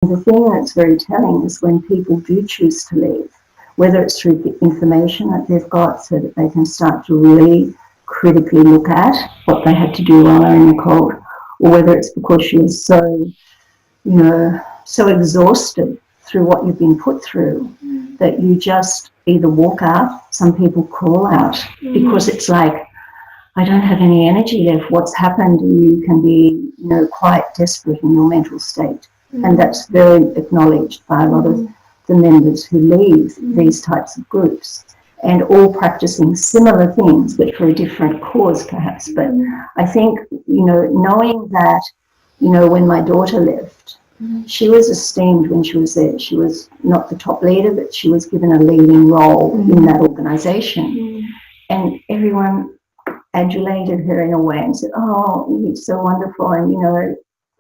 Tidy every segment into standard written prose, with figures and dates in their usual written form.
The thing that's very telling is when people do choose to leave, whether it's through the information that they've got so that they can start to really critically look at what they had to do while they're in the cult, or whether it's because she was so, so exhausted through what you've been put through that you just either walk out, some people call out, because it's like, I don't have any energy left, what's happened? You can be, quite desperate in your mental state. And that's very acknowledged by a lot of the members who leave these types of groups, and all practicing similar things, but for a different cause perhaps. But I think, knowing that, when my daughter left, she was esteemed when she was there. She was not the top leader, but she was given a leading role in that organisation. And everyone adulated her in a way and said, oh, it's so wonderful. And,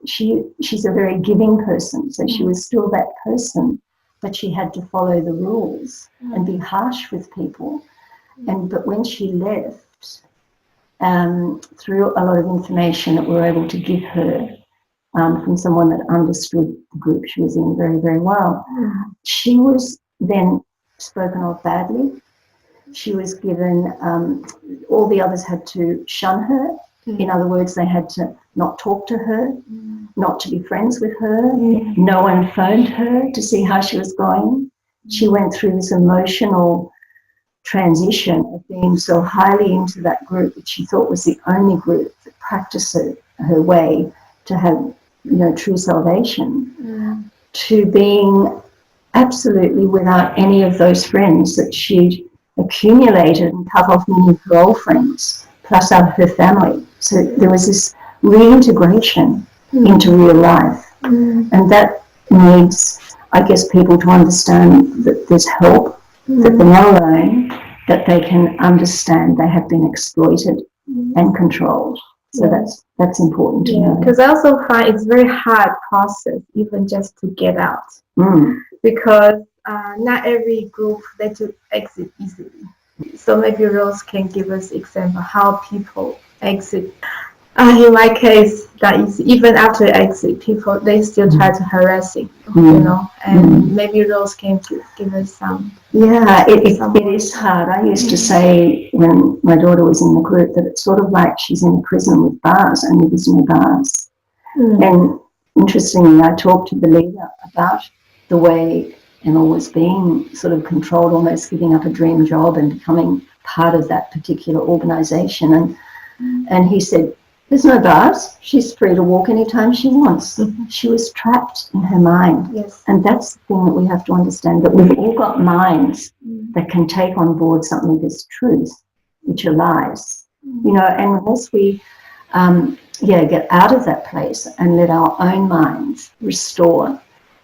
she's a very giving person, so she was still that person, but she had to follow the rules and be harsh with people. But when she left, through a lot of information that we were able to give her from someone that understood the group she was in very, very well, she was then spoken of badly. She was given, all the others had to shun her. In other words, they had to not talk to her, not to be friends with her. No one phoned her to see how she was going. She went through this emotional transition of being so highly into that group that she thought was the only group that practiced her way to have, true salvation, to being absolutely without any of those friends that she'd accumulated and cut off many of her old friends, plus out of her family. So there was this reintegration into real life. And that needs, I guess, people to understand that there's help, that they're not alone, that they can understand they have been exploited and controlled. So that's important to know. Because I also find it's a very hard process, even just to get out. Because not every group let you exit easily. So maybe Ros can give us example how people exit. In my case, that is even after exit, people they still try to harassing, and maybe Ros can give us some. Yeah, it is hard. I used to say when my daughter was in the group that it's sort of like she's in a prison with bars, only there's no bars. And interestingly, I talked to the leader about the way and always being sort of controlled, almost giving up a dream job and becoming part of that particular organisation. And he said, there's no bars. She's free to walk anytime she wants. She was trapped in her mind. Yes. And that's the thing that we have to understand, that we've all got minds that can take on board something that's truth, which are lies. And unless we get out of that place and let our own minds restore.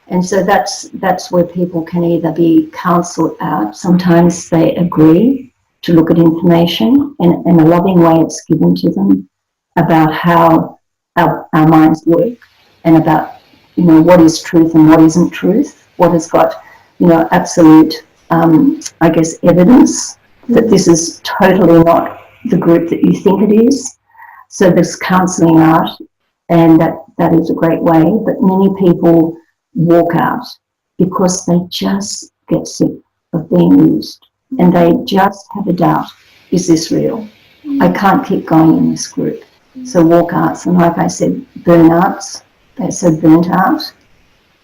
And so that's where people can either be counselled out. Sometimes they agree to look at information, and in a loving way it's given to them about how our minds work, and about, what is truth and what isn't truth, what has got, absolute, evidence that this is totally not the group that you think it is. So there's counselling out, and that is a great way, but many people walk out because they just get sick of being used, and they just have a doubt, is this real? I can't keep going in this group. So walkouts, and like I said, burnouts, they're so burnt out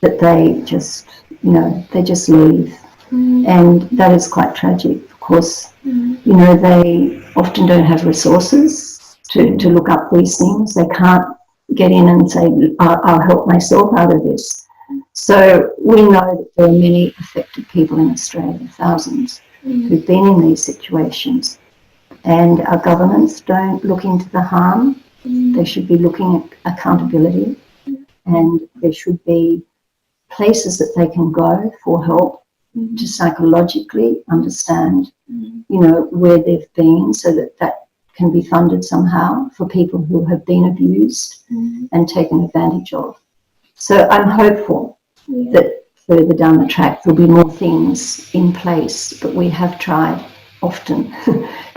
that they just, they just leave. And that is quite tragic because, they often don't have resources to look up these things. They can't get in and say, I'll help myself out of this. So we know that there are many affected people in Australia, thousands, who've been in these situations. And our governments don't look into the harm. They should be looking at accountability, and there should be places that they can go for help to psychologically understand, where they've been, so that can be funded somehow for people who have been abused and taken advantage of. So I'm hopeful that further down the track there'll be more things in place, but we have tried often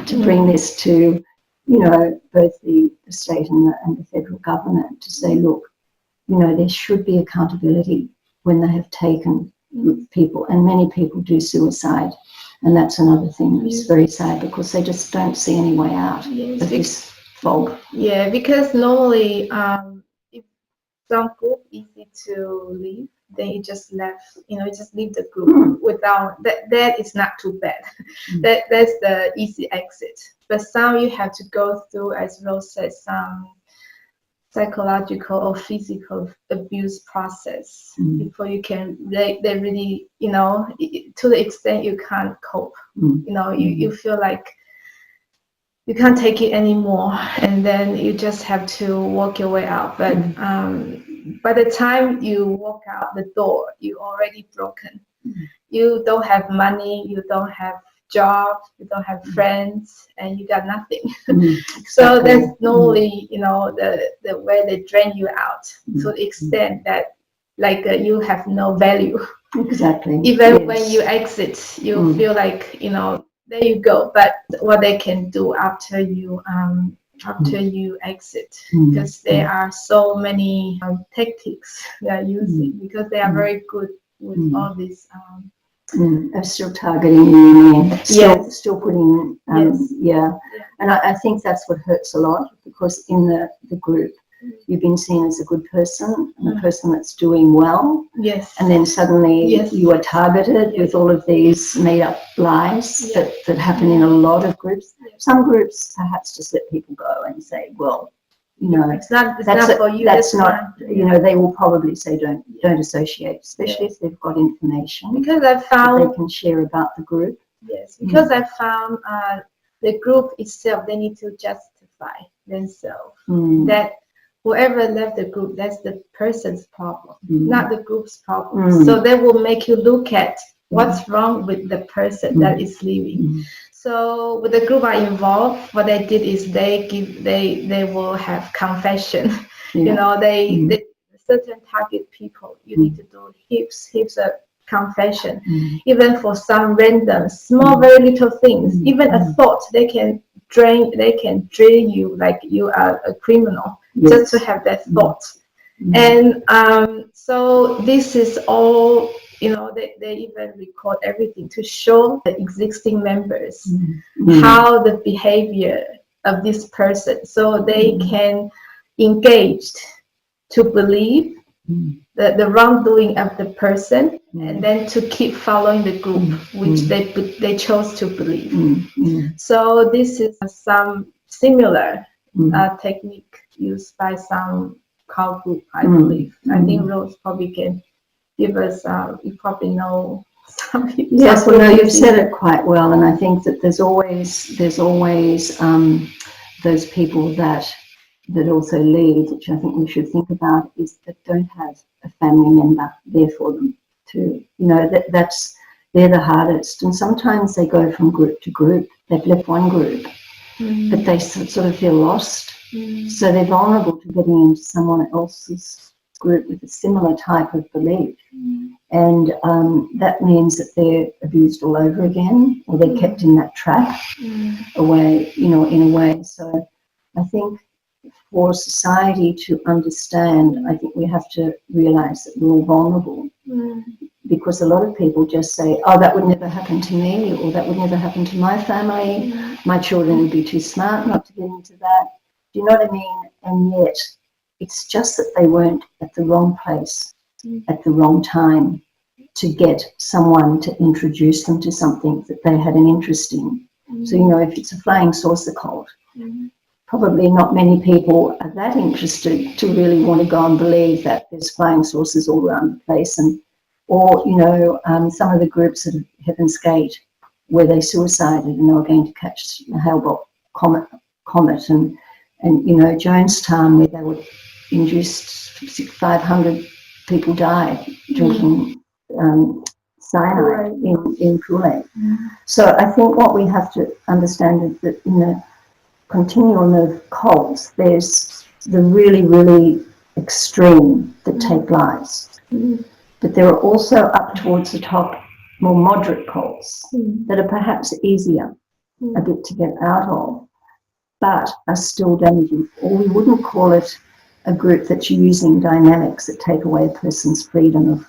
to bring this to, both the state and the federal government to say, look, there should be accountability when they have taken people, and many people do suicide. And that's another thing that's very sad, because they just don't see any way out of this fog. Yeah, because normally if some group easy to leave, then you just left, you just leave the group without that is not too bad. That's the easy exit. But some you have to go through, as Rose said, some psychological or physical abuse process before you can they really to the extent you can't cope. You feel like you can't take it anymore, and then you just have to walk your way out. But by the time you walk out the door, you already broken. You don't have money, you don't have job, you don't have friends, and you got nothing. So that's normally the way they drain you out to the extent that you have no value. Exactly. Even when you exit, you feel like there you go. But what they can do after you exit, because there are so many tactics they are using, because they are very good with all these. They're still targeting you, still putting, and I think that's what hurts a lot, because in the group, you've been seen as a good person, and a person that's doing well, and then suddenly you are targeted with all of these made-up lies that happen in a lot of groups. Some groups perhaps just let people go and say, well, it's not for you. That's not, they will probably say don't associate, especially if they've got information because I found that they can share about the group. Yes, because I found the group itself, they need to justify themselves that whoever left the group, that's the person's problem, not the group's problem. So they will make you look at what's wrong with the person that is leaving. So when the group are involved, what they did is they will have confession. They certain target people. You need to do heaps of confession, even for some random small, very little things. Even a thought, they can drain you like you are a criminal just to have that thought. And so this is all. They even record everything to show the existing members how the behavior of this person, so they can engage to believe the wrongdoing of the person, and then to keep following the group which they chose to believe. So this is some similar technique used by some cult group, I believe. I think Rose probably can give us, you probably know some. Yes, well, no, you've said it quite well, and I think that there's always those people that also lead, which I think we should think about, is that don't have a family member there for them to, they're the hardest, and sometimes they go from group to group. They've left one group, but they sort of feel lost, so they're vulnerable to getting into someone else's group with a similar type of belief, and that means that they're abused all over again, or they're kept in that trap away, in a way. So I think for society to understand, I think we have to realize that we're all vulnerable, because a lot of people just say, oh, that would never happen to me, or that would never happen to my family, my children would be too smart not to get into that. Do you know what I mean? And yet it's just that they weren't at the wrong place at the wrong time to get someone to introduce them to something that they had an interest in. So, if it's a flying saucer cult, probably not many people are that interested to really want to go and believe that there's flying saucers all around the place. Or some of the groups at Heaven's Gate, where they suicided and they were going to catch a Hale-Bopp comet, and Jonestown, where they were induced 500 people died drinking cyanide in Kool-Aid. So I think what we have to understand is that in the continuum of cults, there's the really, really extreme that take lives. But there are also up towards the top more moderate cults that are perhaps easier a bit to get out of, but are still damaging. Or we wouldn't call it a group that's using dynamics that take away a person's freedom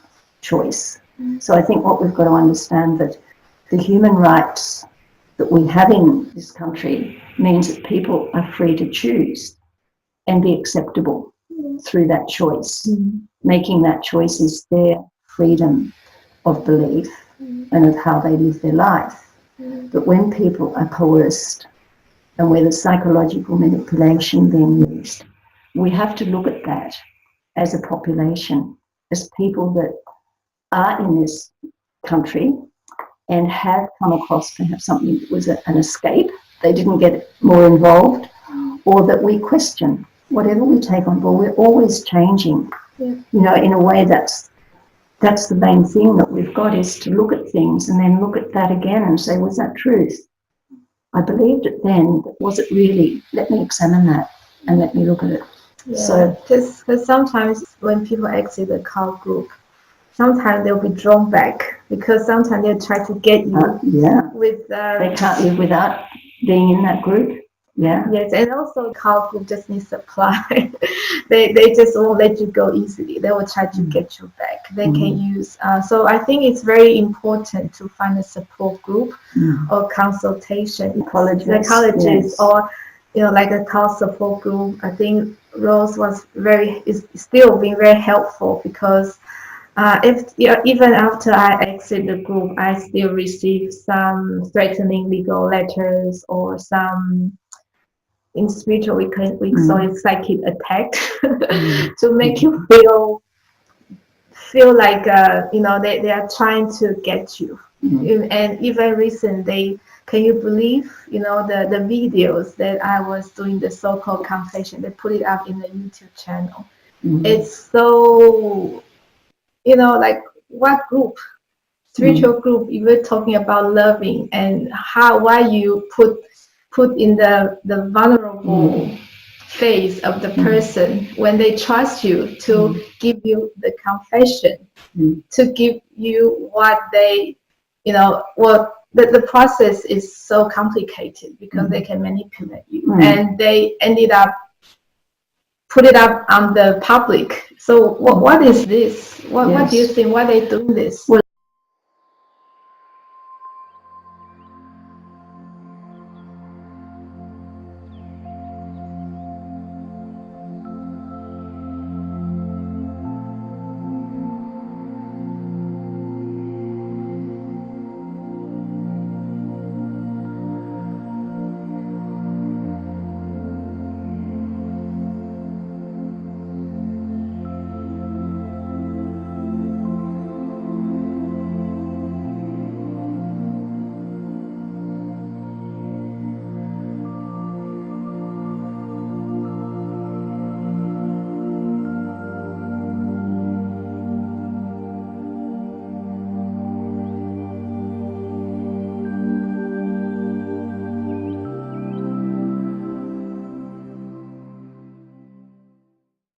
choice. So I think what we've got to understand that the human rights that we have in this country means that people are free to choose and be acceptable through that choice. Making that choice is their freedom of belief and of how they live their life. But when people are coerced and where there's psychological manipulation being used, we have to look at that as a population, as people that are in this country and have come across perhaps something that was an escape, they didn't get more involved, or that we question whatever we take on board. We're always changing, you know, in a way that's the main thing that we've got, is to look at things and then look at that again and say, was that truth? I believed it then, but was it really? Let me examine that and let me look at it. Yeah, so because sometimes when people exit the cult group, sometimes they'll be drawn back because sometimes they'll try to get you with they can't live without being in that group. Yes, and also cult group just needs supply. they just won't let you go easily. They will try to get you back. They can use so I think it's very important to find a support group or consultation, psychologist, or you know, like a cult support group. I think Ros is still being very helpful, because even after I exit the group, I still receive some threatening legal letters or some in spiritual week, so it's psychic attack to make you feel like you know, they are trying to get you. And even recently, can you believe, you know, the videos that I was doing, the so-called confession, they put it up in the YouTube channel. It's so, you know, like, what group, spiritual group, you were talking about loving, and why you put in the vulnerable face of the person when they trust you to give you the confession, to give you what they, you know, what the process is so complicated because they can manipulate you, and they ended up put it up on the public. So what is this? What do you think? Why are they doing this? Well,